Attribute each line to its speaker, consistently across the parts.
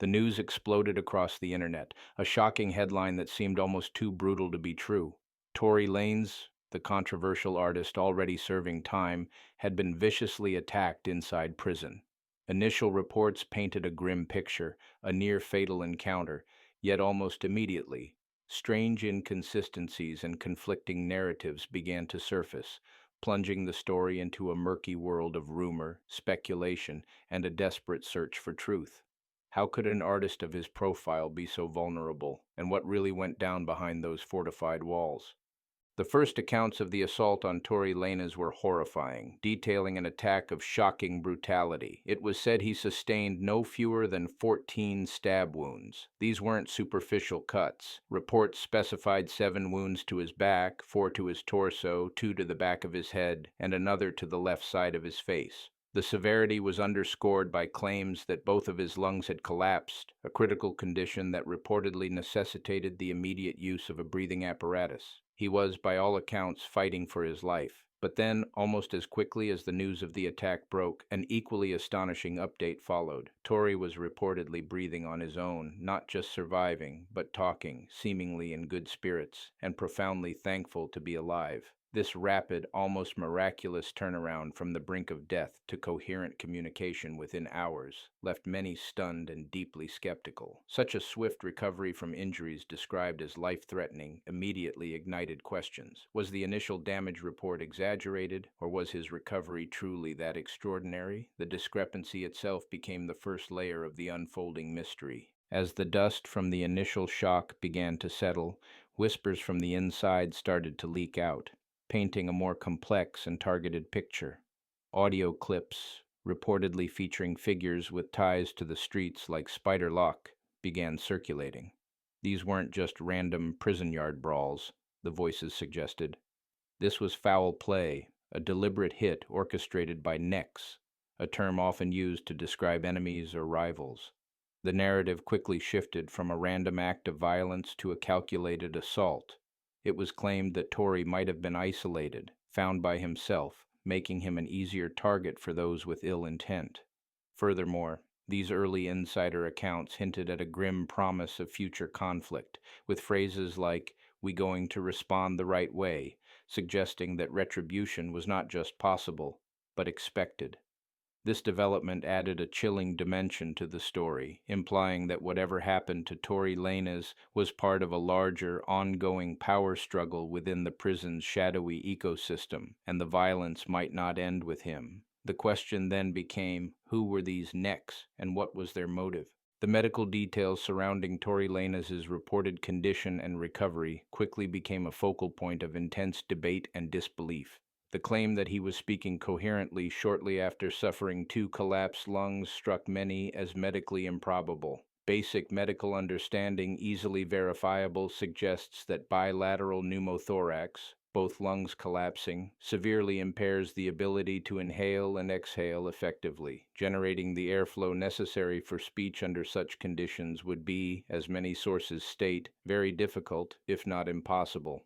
Speaker 1: The news exploded across the internet, a shocking headline that seemed almost too brutal to be true. Tory Lanez, the controversial artist already serving time, had been viciously attacked inside prison. Initial reports painted a grim picture, a near-fatal encounter, yet almost immediately, strange inconsistencies and conflicting narratives began to surface, plunging the story into a murky world of rumor, speculation, and a desperate search for truth. How could an artist of his profile be so vulnerable, and what really went down behind those fortified walls? The first accounts of the assault on Tory Lanez were horrifying, detailing an attack of shocking brutality. It was said he sustained no fewer than 14 stab wounds. These weren't superficial cuts. Reports specified 7 wounds to his back, 4 to his torso, 2 to the back of his head, and another to the left side of his face. The severity was underscored by claims that both of his lungs had collapsed, a critical condition that reportedly necessitated the immediate use of a breathing apparatus. He was, by all accounts, fighting for his life. But then, almost as quickly as the news of the attack broke, an equally astonishing update followed. Tory was reportedly breathing on his own, not just surviving, but talking, seemingly in good spirits, and profoundly thankful to be alive. This rapid, almost miraculous turnaround from the brink of death to coherent communication within hours left many stunned and deeply skeptical. Such a swift recovery from injuries described as life-threatening immediately ignited questions. Was the initial damage report exaggerated, or was his recovery truly that extraordinary? The discrepancy itself became the first layer of the unfolding mystery. As the dust from the initial shock began to settle, whispers from the inside started to leak out, painting a more complex and targeted picture. Audio clips, reportedly featuring figures with ties to the streets like Spider Lock, began circulating. These weren't just random prison yard brawls, the voices suggested. This was foul play, a deliberate hit orchestrated by necks, a term often used to describe enemies or rivals. The narrative quickly shifted from a random act of violence to a calculated assault. It was claimed that Tory might have been isolated, found by himself, making him an easier target for those with ill intent. Furthermore, these early insider accounts hinted at a grim promise of future conflict, with phrases like, "We going to respond the right way," suggesting that retribution was not just possible, but expected. This development added a chilling dimension to the story, implying that whatever happened to Tory Lanez was part of a larger, ongoing power struggle within the prison's shadowy ecosystem, and the violence might not end with him. The question then became, who were these necks, and what was their motive? The medical details surrounding Tory Lanez's reported condition and recovery quickly became a focal point of intense debate and disbelief. The claim that he was speaking coherently shortly after suffering 2 collapsed lungs struck many as medically improbable. Basic medical understanding, easily verifiable, suggests that bilateral pneumothorax, both lungs collapsing, severely impairs the ability to inhale and exhale effectively. Generating the airflow necessary for speech under such conditions would be, as many sources state, very difficult, if not impossible.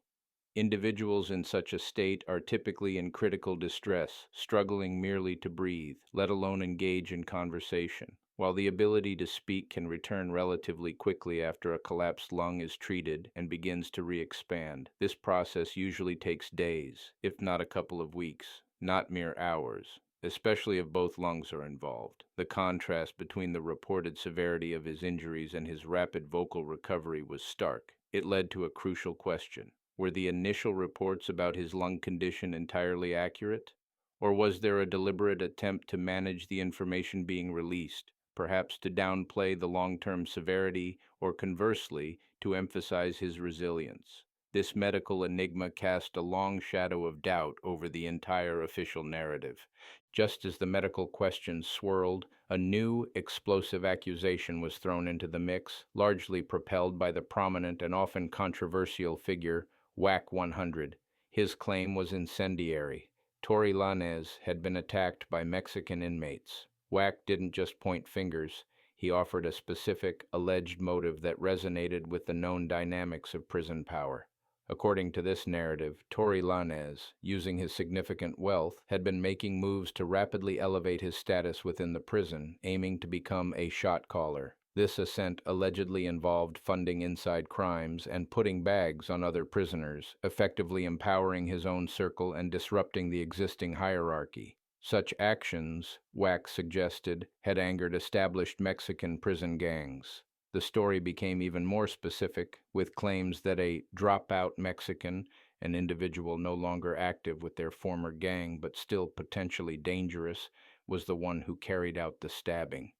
Speaker 1: Individuals in such a state are typically in critical distress, struggling merely to breathe, let alone engage in conversation. While the ability to speak can return relatively quickly after a collapsed lung is treated and begins to re-expand, this process usually takes days, if not a couple of weeks, not mere hours, especially if both lungs are involved. The contrast between the reported severity of his injuries and his rapid vocal recovery was stark. It led to a crucial question. Were the initial reports about his lung condition entirely accurate? Or was there a deliberate attempt to manage the information being released, perhaps to downplay the long-term severity, or conversely, to emphasize his resilience? This medical enigma cast a long shadow of doubt over the entire official narrative. Just as the medical questions swirled, a new, explosive accusation was thrown into the mix, largely propelled by the prominent and often controversial figure Wack 100. His claim was incendiary. Tory Lanez had been attacked by Mexican inmates. Wack didn't just point fingers. He offered a specific, alleged motive that resonated with the known dynamics of prison power. According to this narrative, Tory Lanez, using his significant wealth, had been making moves to rapidly elevate his status within the prison, aiming to become a shot caller. This ascent allegedly involved funding inside crimes and putting bags on other prisoners, effectively empowering his own circle and disrupting the existing hierarchy. Such actions, Wack suggested, had angered established Mexican prison gangs. The story became even more specific, with claims that a dropout Mexican, an individual no longer active with their former gang but still potentially dangerous, was the one who carried out the stabbing.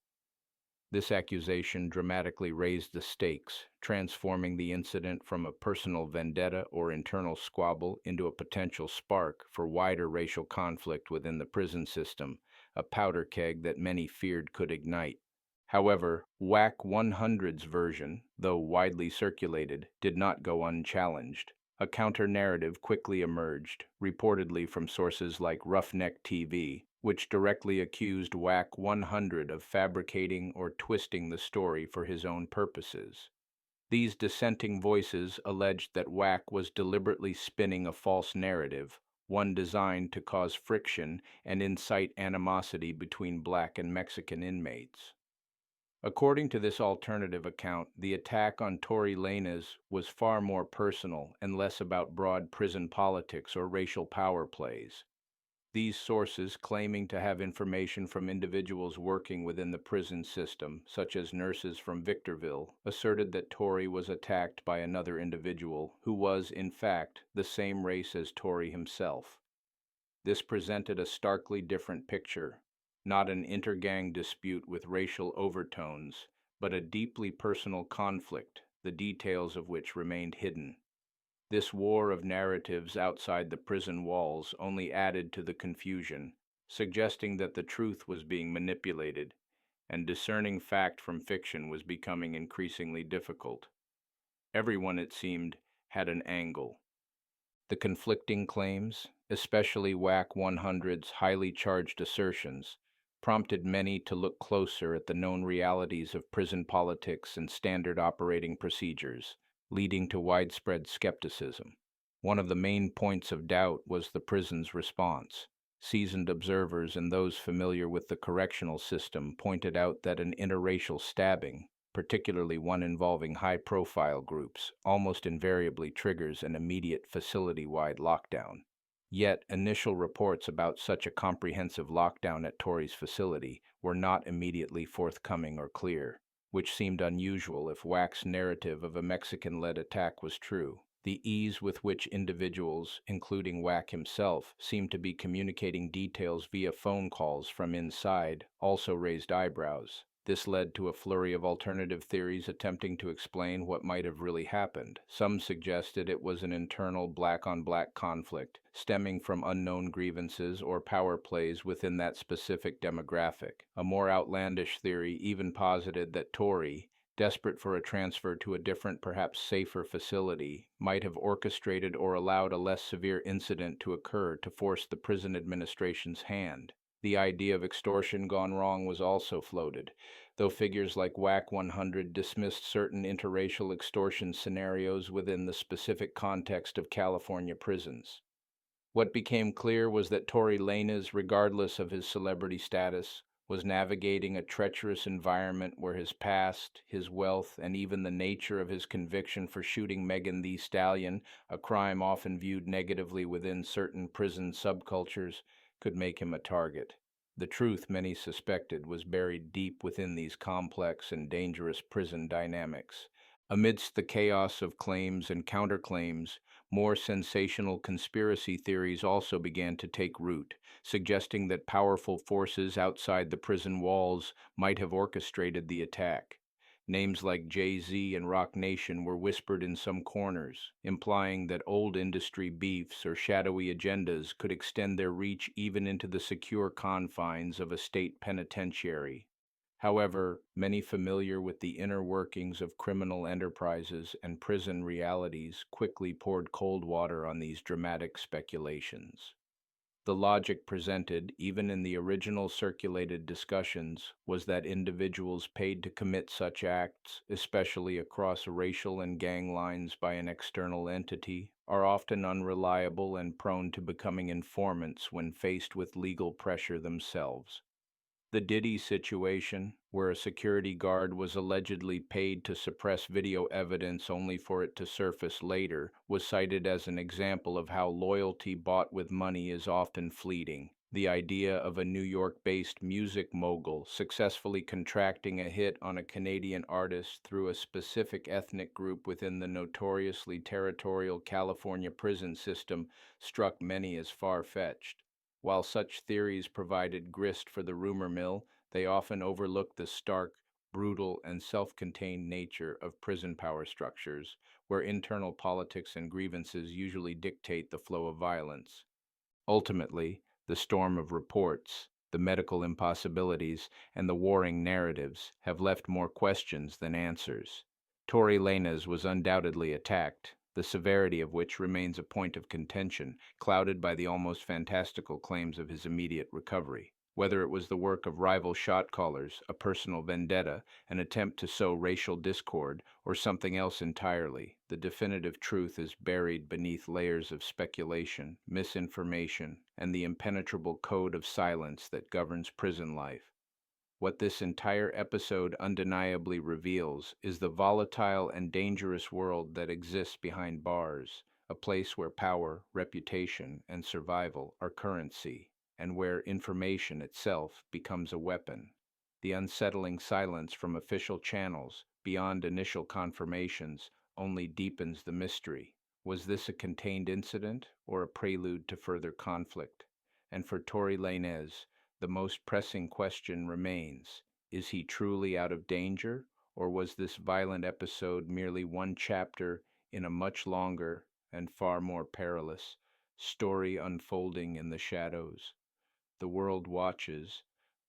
Speaker 1: This accusation dramatically raised the stakes, transforming the incident from a personal vendetta or internal squabble into a potential spark for wider racial conflict within the prison system, a powder keg that many feared could ignite. However, Wack 100's version, though widely circulated, did not go unchallenged. A counter-narrative quickly emerged, reportedly from sources like Roughneck TV, which directly accused Wack 100 of fabricating or twisting the story for his own purposes. These dissenting voices alleged that Wack was deliberately spinning a false narrative, one designed to cause friction and incite animosity between black and Mexican inmates. According to this alternative account, the attack on Tory Lanez was far more personal and less about broad prison politics or racial power plays. These sources, claiming to have information from individuals working within the prison system, such as nurses from Victorville, asserted that Tory was attacked by another individual who was, in fact, the same race as Tory himself. This presented a starkly different picture, not an intergang dispute with racial overtones, but a deeply personal conflict, the details of which remained hidden. This war of narratives outside the prison walls only added to the confusion, suggesting that the truth was being manipulated, and discerning fact from fiction was becoming increasingly difficult. Everyone, it seemed, had an angle. The conflicting claims, especially Wack 100's highly charged assertions, prompted many to look closer at the known realities of prison politics and standard operating procedures, leading to widespread skepticism. One of the main points of doubt was the prison's response. Seasoned observers and those familiar with the correctional system pointed out that an interracial stabbing, particularly one involving high-profile groups, almost invariably triggers an immediate facility-wide lockdown. Yet, initial reports about such a comprehensive lockdown at Tory's facility were not immediately forthcoming or clear, which seemed unusual if Wack's narrative of a Mexican-led attack was true. The ease with which individuals, including Wack himself, seemed to be communicating details via phone calls from inside also raised eyebrows. This led to a flurry of alternative theories attempting to explain what might have really happened. Some suggested it was an internal black-on-black conflict, stemming from unknown grievances or power plays within that specific demographic. A more outlandish theory even posited that Tory, desperate for a transfer to a different, perhaps safer facility, might have orchestrated or allowed a less severe incident to occur to force the prison administration's hand. The idea of extortion gone wrong was also floated, though figures like Wack 100 dismissed certain interracial extortion scenarios within the specific context of California prisons. What became clear was that Tory Lanez, regardless of his celebrity status, was navigating a treacherous environment where his past, his wealth, and even the nature of his conviction for shooting Megan Thee Stallion, a crime often viewed negatively within certain prison subcultures, could make him a target. The truth, many suspected, was buried deep within these complex and dangerous prison dynamics. Amidst the chaos of claims and counterclaims, more sensational conspiracy theories also began to take root, suggesting that powerful forces outside the prison walls might have orchestrated the attack. Names like Jay-Z and Rock Nation were whispered in some corners, implying that old industry beefs or shadowy agendas could extend their reach even into the secure confines of a state penitentiary. However, many familiar with the inner workings of criminal enterprises and prison realities quickly poured cold water on these dramatic speculations. The logic presented, even in the original circulated discussions, was that individuals paid to commit such acts, especially across racial and gang lines by an external entity, are often unreliable and prone to becoming informants when faced with legal pressure themselves. The Diddy situation, where a security guard was allegedly paid to suppress video evidence only for it to surface later, was cited as an example of how loyalty bought with money is often fleeting. The idea of a New York based music mogul successfully contracting a hit on a Canadian artist through a specific ethnic group within the notoriously territorial California prison system struck many as far fetched. While such theories provided grist for the rumor mill, they often overlooked the stark, brutal, and self contained nature of prison power structures, where internal politics and grievances usually dictate the flow of violence. Ultimately, the storm of reports, the medical impossibilities, and the warring narratives have left more questions than answers. Tory Lanez was undoubtedly attacked, the severity of which remains a point of contention, clouded by the almost fantastical claims of his immediate recovery. Whether it was the work of rival shot callers, a personal vendetta, an attempt to sow racial discord, or something else entirely, the definitive truth is buried beneath layers of speculation, misinformation, and the impenetrable code of silence that governs prison life. What this entire episode undeniably reveals is the volatile and dangerous world that exists behind bars, a place where power, reputation, and survival are currency, and where information itself becomes a weapon. The unsettling silence from official channels, beyond initial confirmations, only deepens the mystery. Was this a contained incident or a prelude to further conflict? And for Tory Lanez, the most pressing question remains: is he truly out of danger, or was this violent episode merely one chapter in a much longer and far more perilous story unfolding in the shadows? The world watches,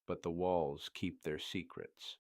Speaker 1: but the walls keep their secrets.